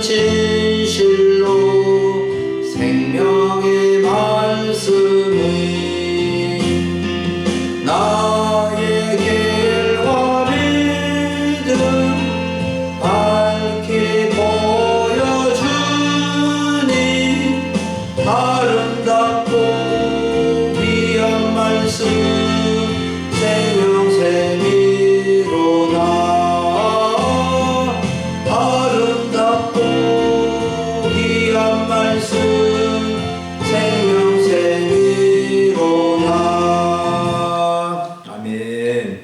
진실로 생명의 말씀이 나의 길과 믿음 밝히 보여주니 아름답고 귀한 말씀 생명샘이로다. 아름답고 귀한 말씀 생명샘이로다. 아멘.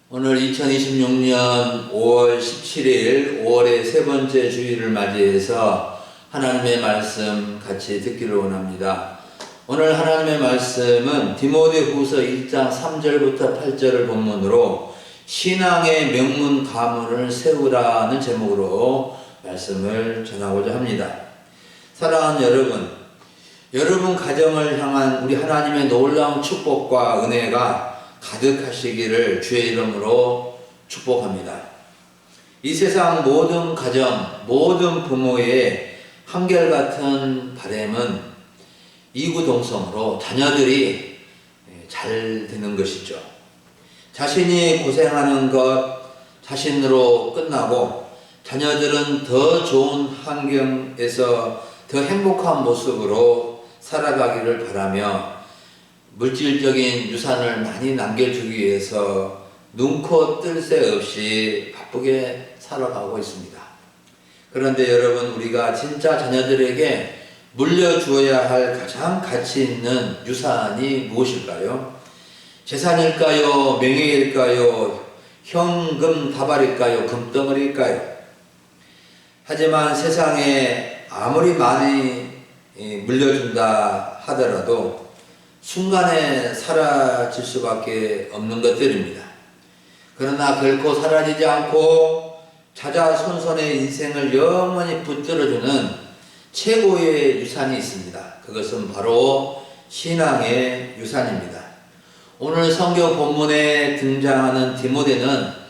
오늘 2026년 5월 17일 5월의 세 번째 주일을 맞이해서 하나님의 말씀 같이 듣기를 원합니다. 오늘 하나님의 말씀은 디모데후서 1장 3절부터 8절을 본문으로 신앙의 명문 가문을 세우라는 제목으로 말씀을 전하고자 합니다. 사랑하는 여러분 가정을 향한 우리 하나님의 놀라운 축복과 은혜가 가득하시기를 주의 이름으로 축복합니다. 이 세상 모든 가정, 모든 부모의 한결같은 바람은 이구동성으로 자녀들이 잘 되는 것이죠. 자신이 고생하는 것 자신으로 끝나고 자녀들은 더 좋은 환경에서 더 행복한 모습으로 살아가기를 바라며 물질적인 유산을 많이 남겨주기 위해서 눈코 뜰 새 없이 바쁘게 살아가고 있습니다. 그런데 여러분, 우리가 진짜 자녀들에게 물려주어야 할 가장 가치 있는 유산이 무엇일까요? 재산일까요? 명예일까요? 현금 다발일까요? 금덩어리일까요? 하지만 세상에 아무리 많이 물려준다 하더라도 순간에 사라질 수밖에 없는 것들입니다. 그러나 결코 사라지지 않고 자자손손의 인생을 영원히 붙들어주는 최고의 유산이 있습니다. 그것은 바로 신앙의 유산입니다. 오늘 성경 본문에 등장하는 디모데는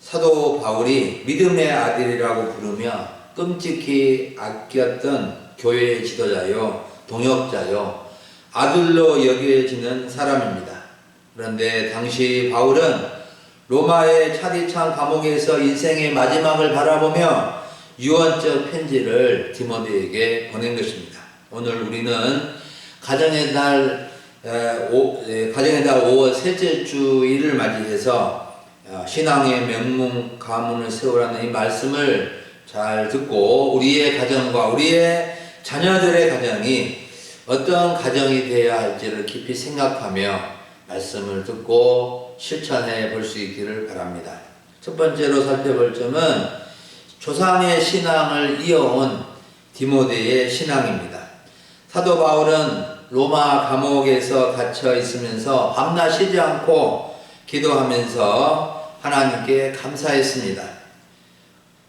사도 바울이 믿음의 아들이라고 부르며 끔찍히 아꼈던 교회의 지도자요, 동역자요, 아들로 여겨지는 사람입니다. 그런데 당시 바울은 로마의 차디찬 감옥에서 인생의 마지막을 바라보며 유언적 편지를 디모데에게 보낸 것입니다. 오늘 우리는 가정의 달 5월 셋째 주일을 맞이해서 신앙의 명문 가문을 세우라는 이 말씀을 잘 듣고 우리의 가정과 우리의 자녀들의 가정이 어떤 가정이 되어야 할지를 깊이 생각하며 말씀을 듣고 실천해 볼 수 있기를 바랍니다. 첫 번째로 살펴볼 점은 조상의 신앙을 이어온 디모데의 신앙입니다. 사도 바울은 로마 감옥에서 갇혀 있으면서 밤낮 쉬지 않고 기도하면서 하나님께 감사했습니다.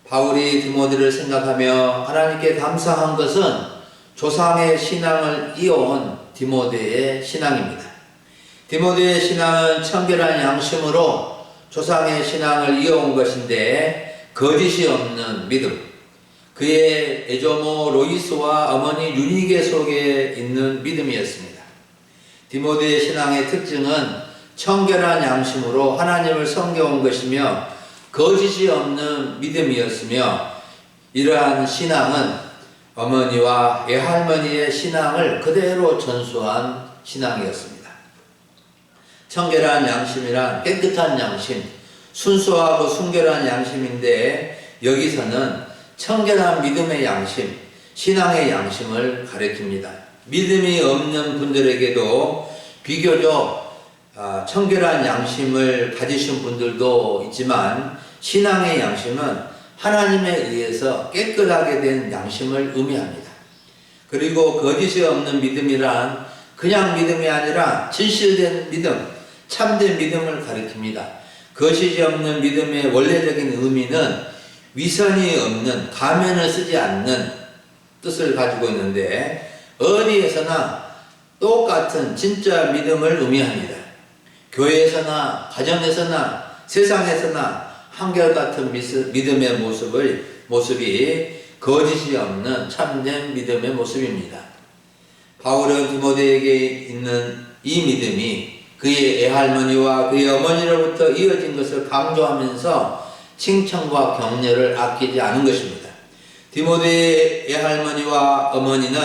바울이 디모데를 생각하며 하나님께 감사한 것은 조상의 신앙을 이어온 디모데의 신앙입니다. 디모데의 신앙은 청결한 양심으로 조상의 신앙을 이어온 것인데 거짓이 없는 믿음, 그의 에조모 로이스와 어머니 유니게 속에 있는 믿음이었습니다. 디모데의 신앙의 특징은 청결한 양심으로 하나님을 섬겨온 것이며 거짓이 없는 믿음이었으며 이러한 신앙은 어머니와 외할머니의 신앙을 그대로 전수한 신앙이었습니다. 청결한 양심이란 깨끗한 양심, 순수하고 순결한 양심인데 여기서는 청결한 믿음의 양심, 신앙의 양심을 가리킵니다. 믿음이 없는 분들에게도 비교적 청결한 양심을 가지신 분들도 있지만 신앙의 양심은 하나님에 의해서 깨끗하게 된 양심을 의미합니다. 그리고 거짓이 없는 믿음이란 그냥 믿음이 아니라 진실된 믿음, 참된 믿음을 가리킵니다. 거짓이 없는 믿음의 원래적인 의미는 위선이 없는, 가면을 쓰지 않는 뜻을 가지고 있는데 어디에서나 똑같은 진짜 믿음을 의미합니다. 교회에서나 가정에서나 세상에서나 한결같은 믿음의 모습을 모습이 거짓이 없는 참된 믿음의 모습입니다. 바울은 디모데에게 있는 이 믿음이 그의 애할머니와 그의 어머니로부터 이어진 것을 강조하면서 칭찬과 격려를 아끼지 않은 것입니다. 디모데의 애할머니와 어머니는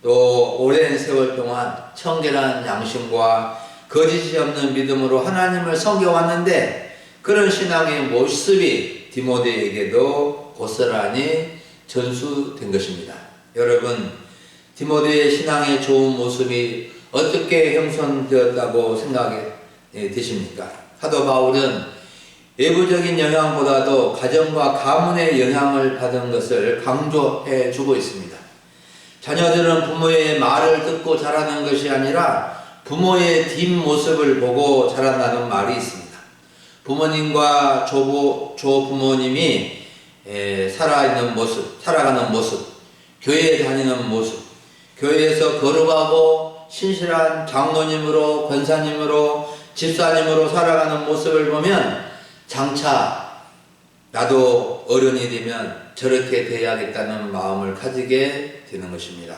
또 오랜 세월 동안 청결한 양심과 거짓이 없는 믿음으로 하나님을 섬겨왔는데 그런 신앙의 모습이 디모데에게도 고스란히 전수된 것입니다. 여러분, 디모데의 신앙의 좋은 모습이 어떻게 형성되었다고 생각이 되십니까? 사도 바울은 외부적인 영향보다도 가정과 가문의 영향을 받은 것을 강조해 주고 있습니다. 자녀들은 부모의 말을 듣고 자라는 것이 아니라 부모의 뒷모습을 보고 자란다는 말이 있습니다. 부모님과 조부모님이 살아가는 모습, 교회에 다니는 모습, 교회에서 거룩하고 신실한 장로님으로, 권사님으로, 집사님으로 살아가는 모습을 보면 장차 나도 어른이 되면 저렇게 돼야겠다는 마음을 가지게 되는 것입니다.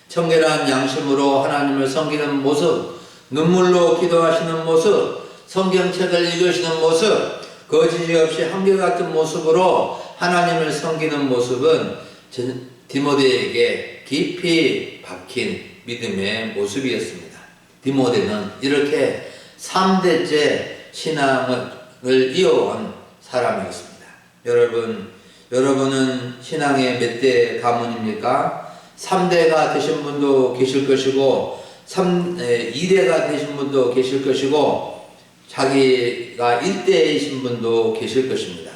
청결한 양심으로 하나님을 섬기는 모습, 눈물로 기도하시는 모습, 성경책을 읽으시는 모습, 거짓이 없이 한결같은 모습으로 하나님을 섬기는 모습은 디모데에게 깊이 박힌 믿음의 모습이었습니다. 디모데는 이렇게 3대째 신앙을 이어온 사람이었습니다. 여러분은 신앙의 몇 대 가문입니까? 3대가 되신 분도 계실 것이고 2대가 되신 분도 계실 것이고 자기가 1대이신 분도 계실 것입니다.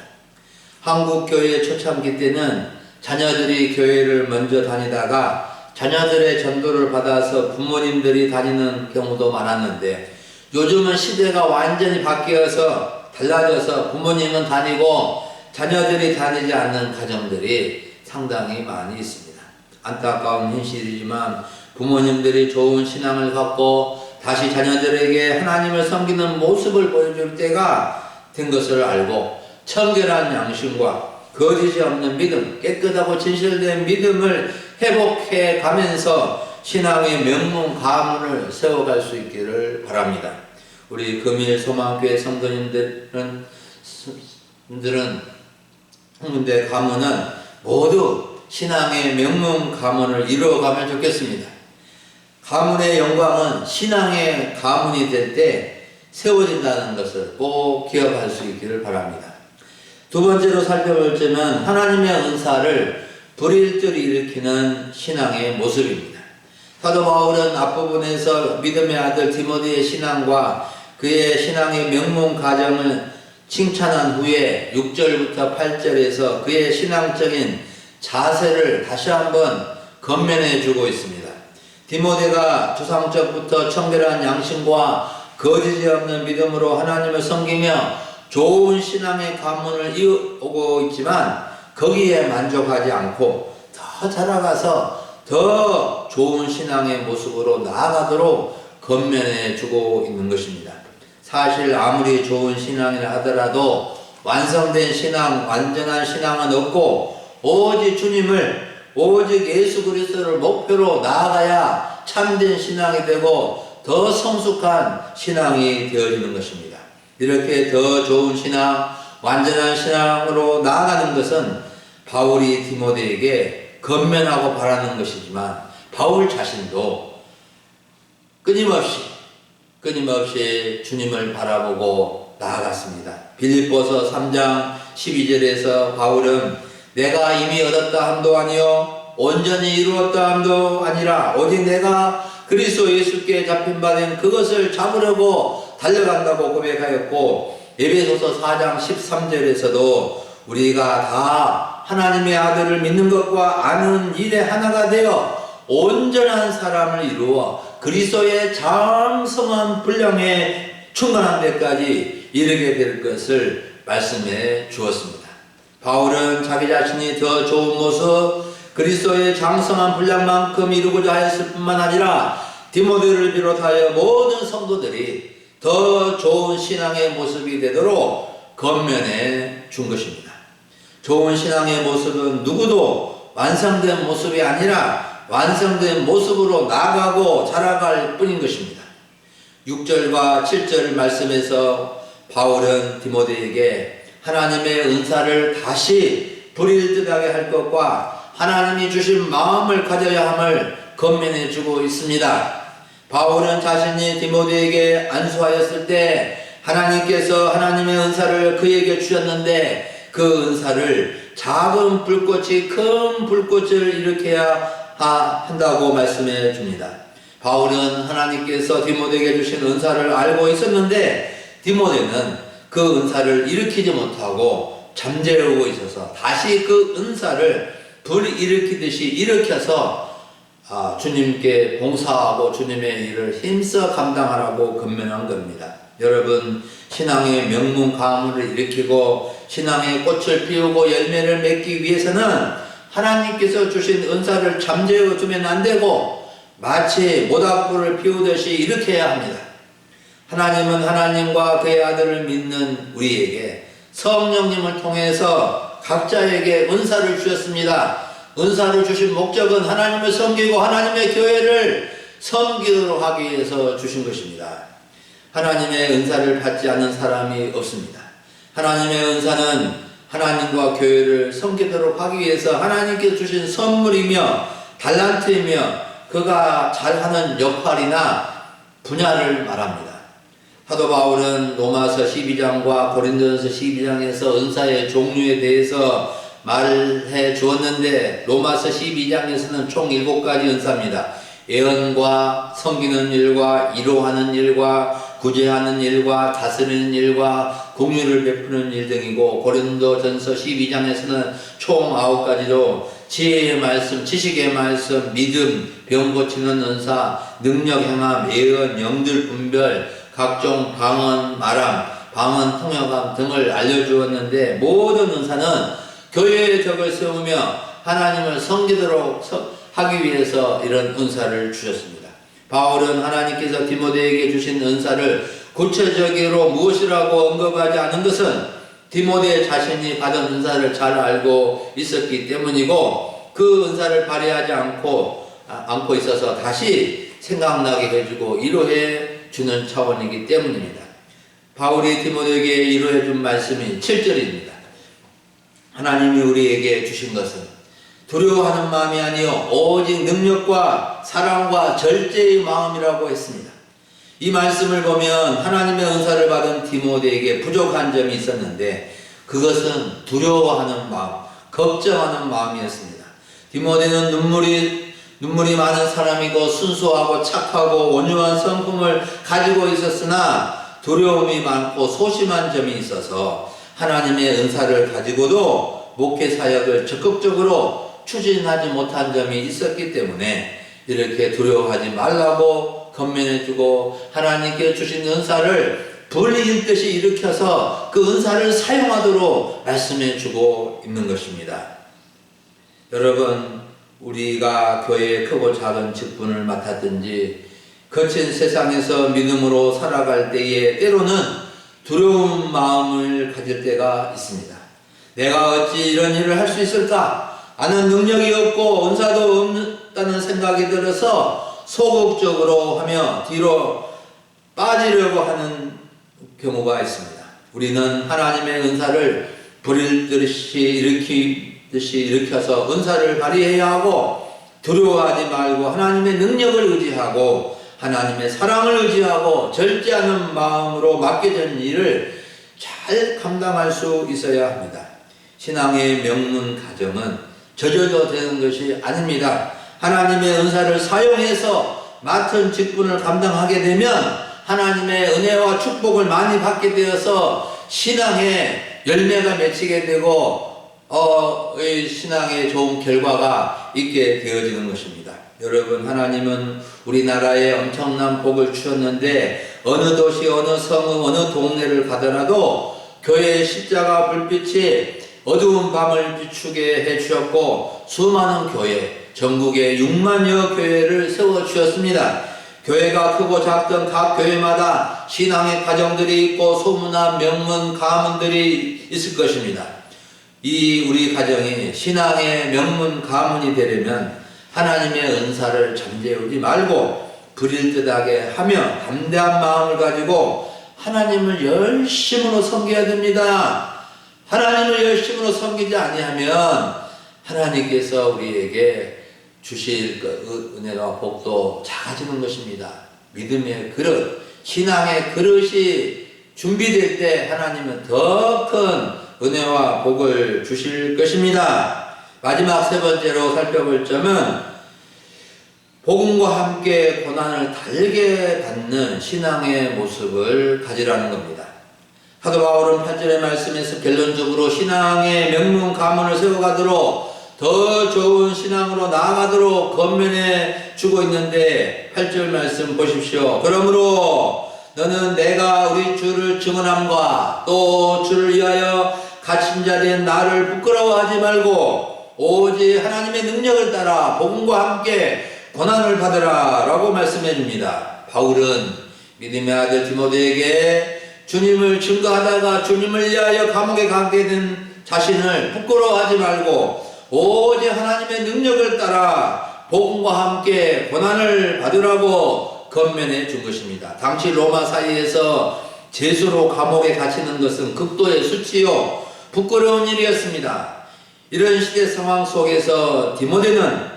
한국 교회 초창기 때는 자녀들이 교회를 먼저 다니다가 자녀들의 전도를 받아서 부모님들이 다니는 경우도 많았는데 요즘은 시대가 완전히 바뀌어서 달라져서 부모님은 다니고 자녀들이 다니지 않는 가정들이 상당히 많이 있습니다. 안타까운 현실이지만 부모님들이 좋은 신앙을 갖고 다시 자녀들에게 하나님을 섬기는 모습을 보여줄 때가 된 것을 알고 청결한 양심과 거짓이 없는 믿음, 깨끗하고 진실된 믿음을 회복해 가면서 신앙의 명문 가문을 세워갈 수 있기를 바랍니다. 우리 금일 소망교회 성도님들은 형님들 가문은 모두 신앙의 명문 가문을 이루어가면 좋겠습니다. 가문의 영광은 신앙의 가문이 될 때 세워진다는 것을 꼭 기억할 수 있기를 바랍니다. 두 번째로 살펴볼 점은 하나님의 은사를 불일들이 일으키는 신앙의 모습입니다. 사도 바울은 앞부분에서 믿음의 아들 디모데의 신앙과 그의 신앙의 명문 가정을 칭찬한 후에 6절부터 8절에서 그의 신앙적인 자세를 다시 한번 건면해 주고 있습니다. 디모데가 조상적부터 청결한 양심과 거짓이 없는 믿음으로 하나님을 섬기며 좋은 신앙의 가문을 이어오고 있지만 거기에 만족하지 않고 더 자라가서 더 좋은 신앙의 모습으로 나아가도록 건면해 주고 있는 것입니다. 사실 아무리 좋은 신앙이라 하더라도 완성된 신앙, 완전한 신앙은 없고 오직 주님을, 오직 예수 그리스도를 목표로 나아가야 참된 신앙이 되고 더 성숙한 신앙이 되어지는 것입니다. 이렇게 더 좋은 신앙, 완전한 신앙으로 나아가는 것은 바울이 디모데에게 건면하고 바라는 것이지만 바울 자신도 끊임없이 주님을 바라보고 나아갔습니다. 빌립보서 3장 12절에서 바울은 내가 이미 얻었다 함도 아니요 온전히 이루었다 함도 아니라 오직 내가 그리스도 예수께 잡힌 바 된 그것을 잡으려고 달려간다고 고백하였고 에베소서 4장 13절에서도 우리가 다 하나님의 아들을 믿는 것과 아는 일에 하나가 되어 온전한 사람을 이루어 그리스도의 장성한 분량에 충만한 데까지 이르게 될 것을 말씀해 주었습니다. 바울은 자기 자신이 더 좋은 모습, 그리스도의 장성한 분량만큼 이루고자 하였을 뿐만 아니라 디모데를 비롯하여 모든 성도들이 더 좋은 신앙의 모습이 되도록 건면해 준 것입니다. 좋은 신앙의 모습은 누구도 완성된 모습이 아니라 완성된 모습으로 나아가고 자라갈 뿐인 것입니다. 6절과 7절 말씀에서 바울은 디모데에게 하나님의 은사를 다시 불일듯하게 할 것과 하나님이 주신 마음을 가져야 함을 권면해 주고 있습니다. 바울은 자신이 디모데에게 안수하였을 때 하나님께서 하나님의 은사를 그에게 주셨는데 그 은사를 작은 불꽃이 큰 불꽃을 일으켜야 한다고 말씀해 줍니다. 바울은 하나님께서 디모데에게 주신 은사를 알고 있었는데 디모데는 그 은사를 일으키지 못하고 잠재우고 있어서 다시 그 은사를 불일으키듯이 일으켜서 주님께 봉사하고 주님의 일을 힘써 감당하라고 권면한 겁니다. 여러분, 신앙의 명문 가문을 일으키고 신앙의 꽃을 피우고 열매를 맺기 위해서는 하나님께서 주신 은사를 잠재워 두면 안 되고 마치 모닥불을 피우듯이 일으켜야 합니다. 하나님은 하나님과 그의 아들을 믿는 우리에게 성령님을 통해서 각자에게 은사를 주셨습니다. 은사를 주신 목적은 하나님을 섬기고 하나님의 교회를 섬기도록 하기 위해서 주신 것입니다. 하나님의 은사를 받지 않는 사람이 없습니다. 하나님의 은사는 하나님과 교회를 섬기도록 하기 위해서 하나님께서 주신 선물이며 달란트이며 그가 잘하는 역할이나 분야를 말합니다. 사도 바울은 로마서 12장과 고린도전서 12장에서 은사의 종류에 대해서 말해 주었는데 로마서 12장에서는 총 7가지 은사입니다. 예언과 섬기는 일과 위로하는 일과 구제하는 일과 다스리는 일과 공유를 베푸는 일 등이고 고린도전서 12장에서는 총 9가지로 지혜의 말씀, 지식의 말씀, 믿음, 병 고치는 은사, 능력 행함, 예언, 영들 분별, 각종 방언, 말함, 방언, 통역함 등을 알려주었는데 모든 은사는 교회의 덕을 세우며 하나님을 섬기도록 하기 위해서 이런 은사를 주셨습니다. 바울은 하나님께서 디모데에게 주신 은사를 구체적으로 무엇이라고 언급하지 않은 것은 디모데 자신이 받은 은사를 잘 알고 있었기 때문이고 그 은사를 발휘하지 않고 있어서 다시 생각나게 해주고 위로해 주는 차원이기 때문입니다. 바울이 디모데에게 위로해 준 말씀이 7절입니다. 하나님이 우리에게 주신 것은 두려워하는 마음이 아니요 오직 능력과 사랑과 절제의 마음이라고 했습니다. 이 말씀을 보면 하나님의 은사를 받은 디모데에게 부족한 점이 있었는데 그것은 두려워하는 마음, 걱정하는 마음이었습니다. 디모데는 눈물이 많은 사람이고 순수하고 착하고 온유한 성품을 가지고 있었으나 두려움이 많고 소심한 점이 있어서 하나님의 은사를 가지고도 목회 사역을 적극적으로 추진하지 못한 점이 있었기 때문에 이렇게 두려워하지 말라고 권면해주고 하나님께 주신 은사를 불일듯이 일으켜서 그 은사를 사용하도록 말씀해주고 있는 것입니다. 여러분, 우리가 교회의 크고 작은 직분을 맡았든지 거친 세상에서 믿음으로 살아갈 때에 때로는 두려운 마음을 가질 때가 있습니다. 내가 어찌 이런 일을 할 수 있을까? 나는 능력이 없고 은사도 없다는 생각이 들어서 소극적으로 하며 뒤로 빠지려고 하는 경우가 있습니다. 우리는 하나님의 은사를 불일듯이 일으켜서 은사를 발휘해야 하고 두려워하지 말고 하나님의 능력을 의지하고 하나님의 사랑을 의지하고 절제하는 마음으로 맡겨진 일을 잘 감당할 수 있어야 합니다. 신앙의 명문 가정은 저절로 되는 것이 아닙니다. 하나님의 은사를 사용해서 맡은 직분을 감당하게 되면 하나님의 은혜와 축복을 많이 받게 되어서 신앙의 열매가 맺히게 되고 신앙의 좋은 결과가 있게 되어지는 것입니다. 여러분, 하나님은 우리나라에 엄청난 복을 주셨는데 어느 도시, 어느 성, 어느 동네를 가더라도 교회의 십자가 불빛이 어두운 밤을 비추게 해주셨고 수많은 교회, 전국에 6만여 교회를 세워주셨습니다. 교회가 크고 작던 각 교회마다 신앙의 가정들이 있고 소문난 명문 가문들이 있을 것입니다. 이 우리 가정이 신앙의 명문 가문이 되려면 하나님의 은사를 잠재우지 말고 불일듯하게 하며 담대한 마음을 가지고 하나님을 열심으로 섬겨야 됩니다. 하나님을 열심으로 섬기지 아니하면 하나님께서 우리에게 주실 은혜와 복도 작아지는 것입니다. 믿음의 그릇, 신앙의 그릇이 준비될 때 하나님은 더 큰 은혜와 복을 주실 것입니다. 마지막 세 번째로 살펴볼 점은 복음과 함께 고난을 달게 받는 신앙의 모습을 가지라는 겁니다. 사도 바울은 8절의 말씀에서 결론적으로 신앙의 명문 가문을 세워가도록 더 좋은 신앙으로 나아가도록 권면해 주고 있는데 8절 말씀 보십시오. 그러므로 너는 내가 우리 주를 증언함과 또 주를 위하여 갇힌 자리에 나를 부끄러워하지 말고 오직 하나님의 능력을 따라 복음과 함께 고난을 받으라 라고 말씀해 줍니다. 바울은 믿음의 아들 디모데에게 주님을 증거하다가 주님을 위하여 감옥에 가게 된 자신을 부끄러워하지 말고 오직 하나님의 능력을 따라 복음과 함께 고난을 받으라고 권면해 준 것입니다. 당시 로마 사회에서 죄수로 감옥에 갇히는 것은 극도의 수치요 부끄러운 일이었습니다. 이런 시대 상황 속에서 디모데는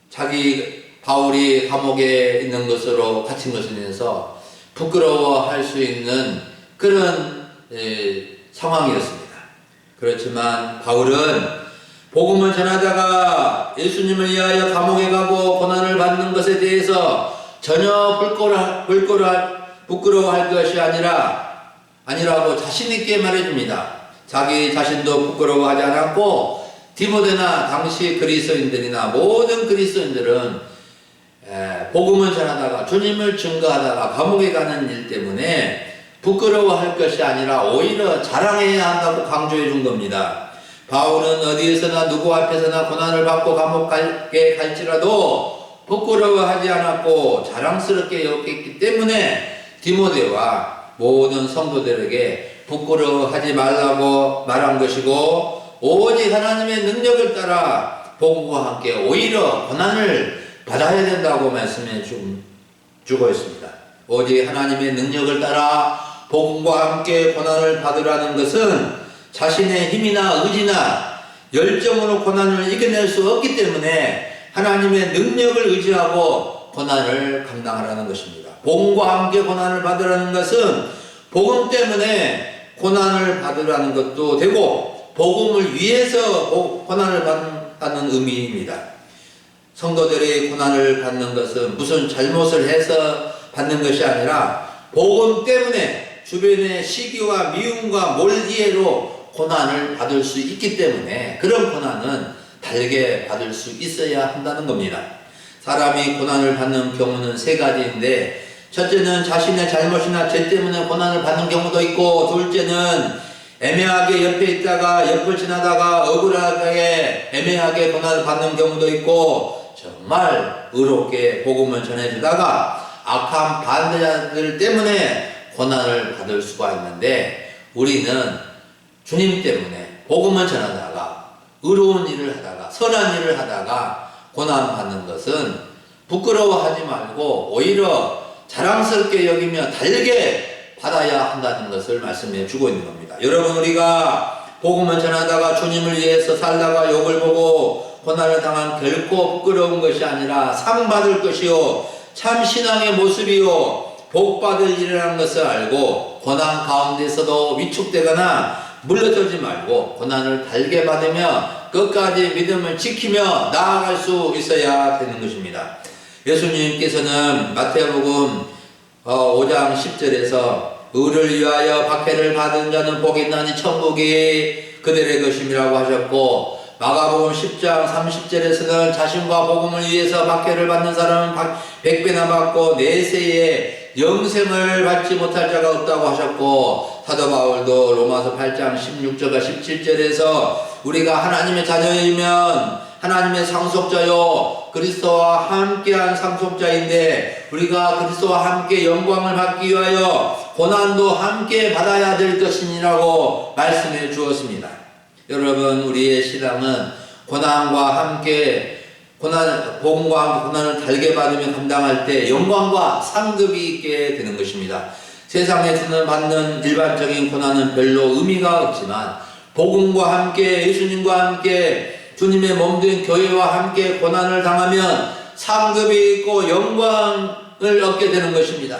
자기 바울이 감옥에 있는 것으로 갇힌 것에 대해서 부끄러워할 수 있는 그런 상황이었습니다. 그렇지만 바울은 복음을 전하다가 예수님을 위하여 감옥에 가고 고난을 받는 것에 대해서 전혀 부끄러워할 것이 아니라고 자신있게 말해줍니다. 자기 자신도 부끄러워하지 않았고 디모데나 당시 그리스도인들이나 모든 그리스도인들은 복음을 전하다가 주님을 증거하다가 감옥에 가는 일 때문에 부끄러워할 것이 아니라 오히려 자랑해야 한다고 강조해 준 겁니다. 바울은 어디에서나 누구 앞에서나 고난을 받고 감옥에 갈지라도 부끄러워하지 않았고 자랑스럽게 여겼기 때문에 디모데와 모든 성도들에게 부끄러워하지 말라고 말한 것이고 오직 하나님의 능력을 따라 복음과 함께 오히려 고난을 받아야 된다고 말씀해 주고 있습니다. 오직 하나님의 능력을 따라 복음과 함께 고난을 받으라는 것은 자신의 힘이나 의지나 열정으로 고난을 이겨낼 수 없기 때문에 하나님의 능력을 의지하고 고난을 감당하라는 것입니다. 복음과 함께 고난을 받으라는 것은 복음 때문에 고난을 받으라는 것도 되고 복음을 위해서 고난을 받는 의미입니다. 성도들이 고난을 받는 것은 무슨 잘못을 해서 받는 것이 아니라 복음 때문에 주변의 시기와 미움과 몰이해로 고난을 받을 수 있기 때문에 그런 고난은 달게 받을 수 있어야 한다는 겁니다. 사람이 고난을 받는 경우는 세 가지인데 첫째는 자신의 잘못이나 죄 때문에 고난을 받는 경우도 있고 둘째는 애매하게 옆에 있다가 옆을 지나다가 억울하게 애매하게 고난을 받는 경우도 있고 정말 의롭게 복음을 전해주다가 악한 반대자들 때문에 고난을 받을 수가 있는데 우리는 주님 때문에 복음을 전하다가 의로운 일을 하다가 선한 일을 하다가 고난받는 것은 부끄러워하지 말고 오히려 자랑스럽게 여기며 달게 받아야 한다는 것을 말씀해 주고 있는 겁니다. 여러분 우리가 복음을 전하다가 주님을 위해서 살다가 욕을 보고 고난을 당한 결코 부끄러운 것이 아니라 상 받을 것이요 참 신앙의 모습이요 복 받을 일이라는 것을 알고 고난 가운데서도 위축되거나 물러서지 말고 고난을 달게 받으며 끝까지 믿음을 지키며 나아갈 수 있어야 되는 것입니다. 예수님께서는 마태복음 5장 10절에서 의를 위하여 박해를 받은 자는 복이 있나니 천국이 그들의 것임이라고 하셨고 마가복음 10장 30절에서는 자신과 복음을 위해서 박해를 받는 사람은 100배나 받고 내세에 영생을 받지 못할 자가 없다고 하셨고 사도 바울도 로마서 8장 16절과 17절에서 우리가 하나님의 자녀이면 하나님의 상속자요 그리스도와 함께한 상속자인데 우리가 그리스도와 함께 영광을 받기 위하여 고난도 함께 받아야 될 것이니라고 말씀해 주었습니다. 여러분, 우리의 신앙은 고난과 함께 복음과 함께 고난을 달게 받으며 감당할 때 영광과 상급이 있게 되는 것입니다. 세상에서는 받는 일반적인 고난은 별로 의미가 없지만 복음과 함께 예수님과 함께 주님의 몸된 교회와 함께 고난을 당하면 상급이 있고 영광을 얻게 되는 것입니다.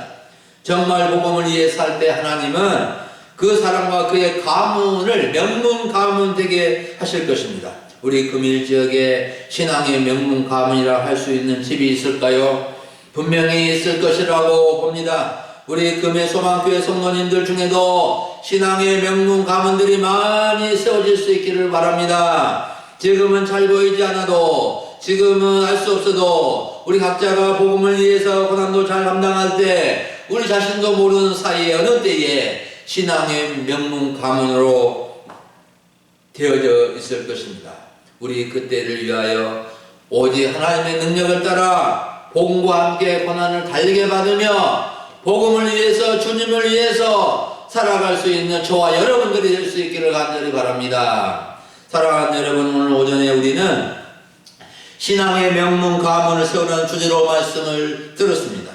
정말 복음을 위해 살 때 하나님은 그 사람과 그의 가문을 명문 가문 되게 하실 것입니다. 우리 금일 지역에 신앙의 명문 가문이라 할 수 있는 집이 있을까요? 분명히 있을 것이라고 봅니다. 우리 금의 소망교회 성도님들 중에도 신앙의 명문 가문들이 많이 세워질 수 있기를 바랍니다. 지금은 잘 보이지 않아도, 지금은 알 수 없어도 우리 각자가 복음을 위해서 고난도 잘 감당할 때 우리 자신도 모르는 사이에 어느 때에 신앙의 명문 가문으로 되어져 있을 것입니다. 우리 그때를 위하여 오직 하나님의 능력을 따라 복음과 함께 고난을 달리게 받으며 복음을 위해서, 주님을 위해서 살아갈 수 있는 저와 여러분들이 될 수 있기를 간절히 바랍니다. 사랑하는 여러분, 오늘 오전에 우리는 신앙의 명문 가문을 세우는 주제로 말씀을 들었습니다.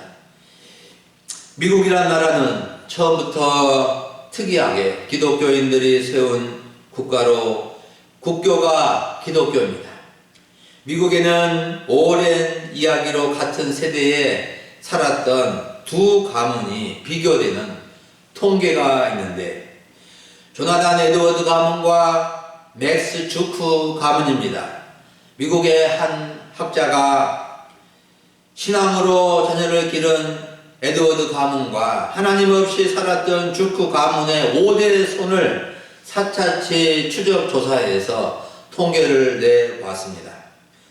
미국이란 나라는 처음부터 특이하게 기독교인들이 세운 국가로 국교가 기독교입니다. 미국에는 오랜 이야기로 같은 세대에 살았던 두 가문이 비교되는 통계가 있는데, 조나단 에드워드 가문과 맥스 주크 가문입니다. 미국의 한 학자가 신앙으로 자녀를 기른 에드워드 가문과 하나님 없이 살았던 주크 가문의 5대 손을 사차치 추적 조사해서 통계를 내봤습니다.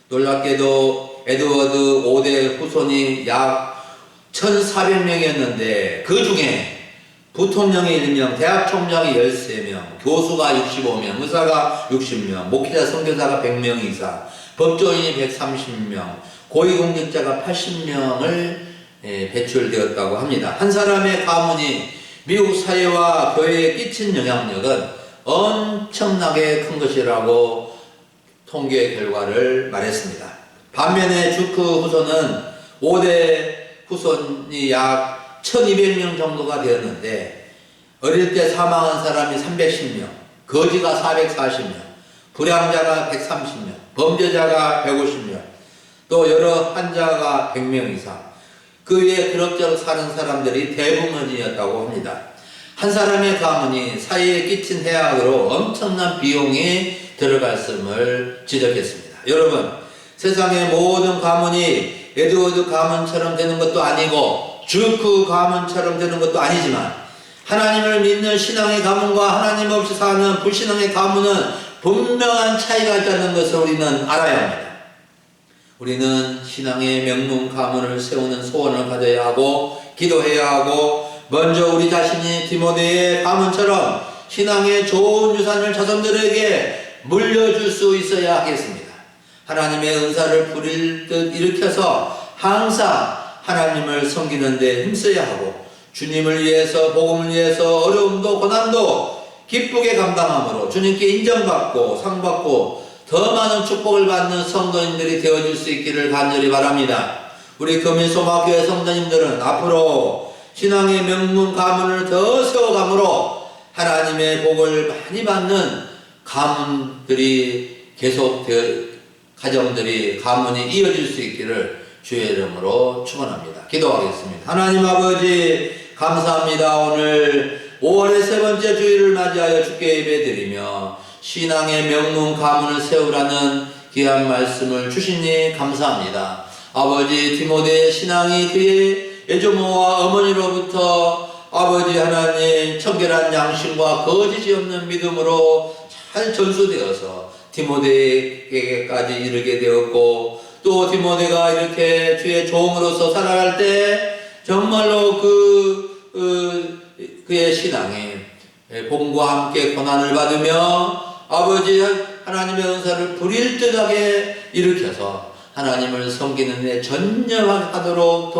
놀랍게도 에드워드 5대 후손이 약 1,400명이었는데 그 중에 부통령이 1명, 대학 총장이 13명, 교수가 65명, 의사가 60명, 목회자 선교사가 100명 이상, 법조인이 130명, 고위공직자가 80명을 배출되었다고 합니다. 한 사람의 가문이 미국 사회와 교회에 끼친 영향력은 엄청나게 큰 것이라고 통계 결과를 말했습니다. 반면에 주크 후손은 5대 후손이 약 1200명 정도가 되었는데, 어릴 때 사망한 사람이 310명, 거지가 440명, 불량자가 130명, 범죄자가 150명, 또 여러 환자가 100명 이상, 그 위에 그럭저럭 사는 사람들이 대부분이었다고 합니다. 한 사람의 가문이 사회에 끼친 해악으로 엄청난 비용이 들어갔음을 지적했습니다. 여러분, 세상의 모든 가문이 에드워드 가문처럼 되는 것도 아니고 주크 가문처럼 되는 것도 아니지만, 하나님을 믿는 신앙의 가문과 하나님 없이 사는 불신앙의 가문은 분명한 차이가 있다는 것을 우리는 알아야 합니다. 우리는 신앙의 명문 가문을 세우는 소원을 가져야 하고 기도해야 하고, 먼저 우리 자신이 디모데의 가문처럼 신앙의 좋은 유산을 자손들에게 물려줄 수 있어야 하겠습니다. 하나님의 은사를 부릴 듯 일으켜서 항상 하나님을 섬기는 데 힘써야 하고, 주님을 위해서, 복음을 위해서 어려움도 고난도 기쁘게 감당함으로 주님께 인정받고 상받고 더 많은 축복을 받는 성도님들이 되어줄 수 있기를 간절히 바랍니다. 우리 금일소망교회 성도님들은 앞으로 신앙의 명문 가문을 더 세워감으로 하나님의 복을 많이 받는 가문들이 가정들이, 가문이 이어질 수 있기를 주의 이름으로 축원합니다. 기도하겠습니다. 하나님 아버지, 감사합니다. 오늘 5월의 세 번째 주일을 맞이하여 주께 예배드리며 신앙의 명문 가문을 세우라는 귀한 말씀을 주시니 감사합니다. 아버지, 디모데의 신앙이 그의 애조모와 어머니로부터 아버지 하나님 청결한 양심과 거짓이 없는 믿음으로 잘 전수되어서 디모데에게까지 이르게 되었고, 또 디모데가 이렇게 주의 종으로서 살아갈 때 정말로 그의 신앙이 복음과 함께 고난을 받으며 아버지 하나님의 은사를 부릴 듯하게 일으켜서 하나님을 섬기는 데 전념하도록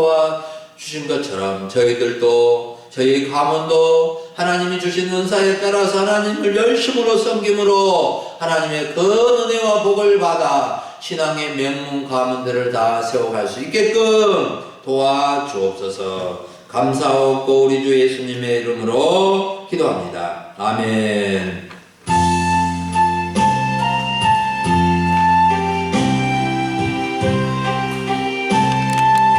주신 것처럼 저희들도 저희 가문도 하나님이 주신 은사에 따라서 하나님을 열심으로 섬김으로 하나님의 그 은혜와 복을 받아 신앙의 명문 가문들을 다 세워갈 수 있게끔 도와주옵소서. 감사하고 우리 주 예수님의 이름으로 기도합니다. 아멘.